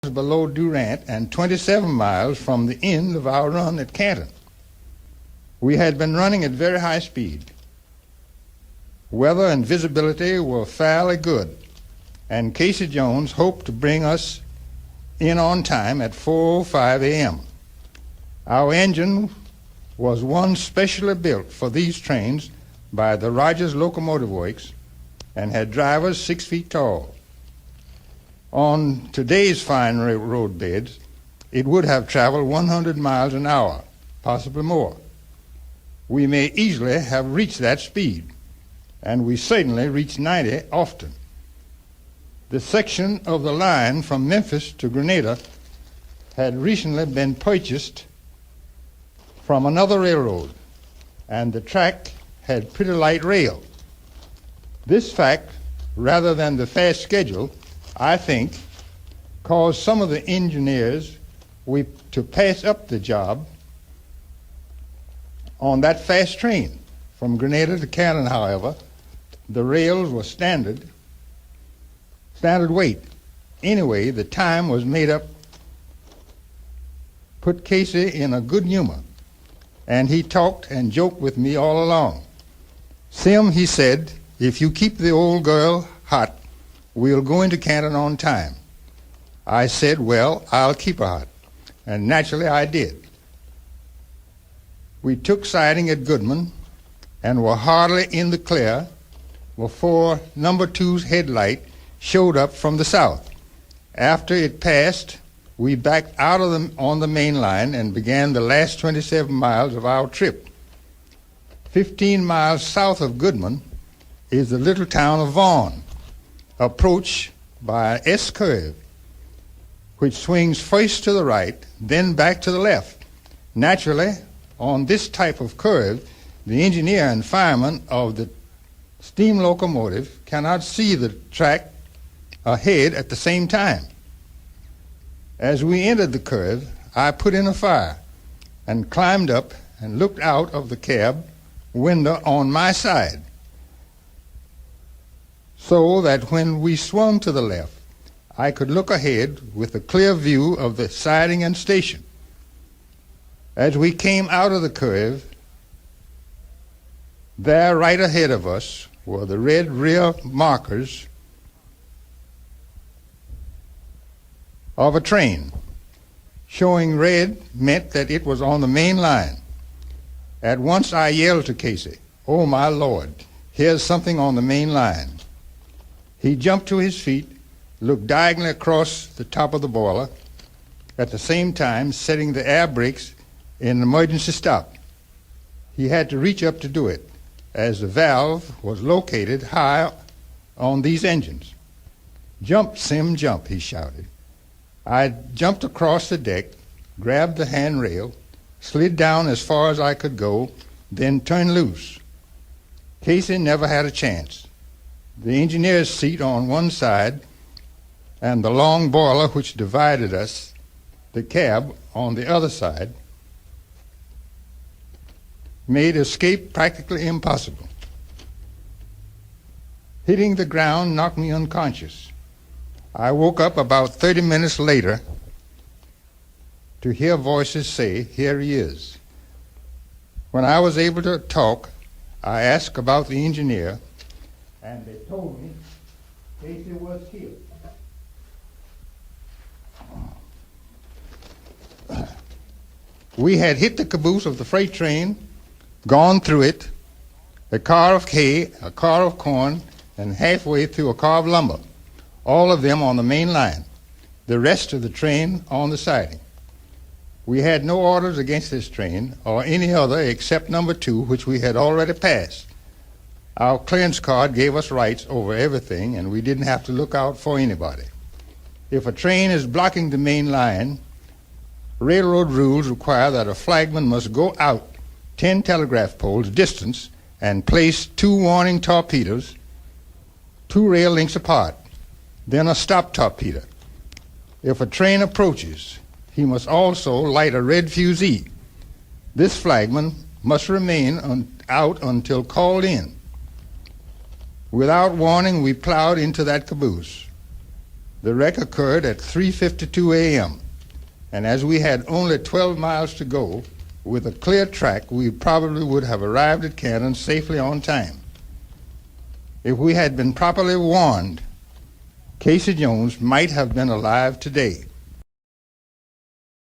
below Durant and 27 miles from the end of our run at Canton. We had been running at very high speed. Weather and visibility were fairly good, and Casey Jones hoped to bring us in on time at 4:05 a.m. Our engine was one specially built for these trains by the Rogers Locomotive Works and had drivers 6 feet tall. On today's fine road beds, it would have traveled 100 miles an hour, possibly more. We may easily have reached that speed, and we certainly reached 90 often. The section of the line from Memphis to Grenada had recently been purchased from another railroad, and the track had pretty light rail. This fact, rather than the fast schedule, I think, caused some of the engineers to pass up the job on that fast train. From Grenada to Canton, however, the rails were standard weight. Anyway, the time was made up, put Casey in a good humor, and he talked and joked with me all along. "Sim," he said, "if you keep the old girl hot, we'll go into Canton on time." I said, "Well, I'll keep her hot," and naturally I did. We took siding at Goodman and were hardly in the clear before number 2's headlight showed up from the south. After it passed, we backed out on the main line and began the last 27 miles of our trip. 15 miles south of Goodman is the little town of Vaughan, approached by an S curve, which swings first to the right, then back to the left. Naturally, on this type of curve, the engineer and fireman of the steam locomotive cannot see the track ahead at the same time. As we entered the curve, I put in a fire and climbed up and looked out of the cab window on my side, so that when we swung to the left, I could look ahead with a clear view of the siding and station. As we came out of the curve, there right ahead of us were the red rear markers of a train. Showing red meant that it was on the main line. At once I yelled to Casey, "Oh my Lord, here's something on the main line." He jumped to his feet, looked diagonally across the top of the boiler, at the same time setting the air brakes in emergency stop. He had to reach up to do it, as the valve was located high on these engines. "Jump, Sim, jump," he shouted. I jumped across the deck, grabbed the handrail, slid down as far as I could go, then turned loose. Casey never had a chance. The engineer's seat on one side and the long boiler which divided us, the cab, on the other side, made escape practically impossible. Hitting the ground knocked me unconscious. I woke up about 30 minutes later to hear voices say, "Here he is." When I was able to talk, I asked about the engineer, and they told me Casey was killed. We had hit the caboose of the freight train, gone through it, a car of hay, a car of corn, and halfway through a car of lumber, all of them on the main line, the rest of the train on the siding. We had no orders against this train or any other except number 2, which we had already passed. Our clearance card gave us rights over everything, and we didn't have to look out for anybody. If a train is blocking the main line, railroad rules require that a flagman must go out 10 telegraph poles distance and place 2 warning torpedoes 2 rail lengths apart, then a stop torpedo. If a train approaches, he must also light a red fusee. This flagman must remain out until called in. Without warning, we plowed into that caboose. The wreck occurred at 3:52 a.m., and as we had only 12 miles to go, with a clear track, we probably would have arrived at Canton safely on time. If we had been properly warned, Casey Jones might have been alive today.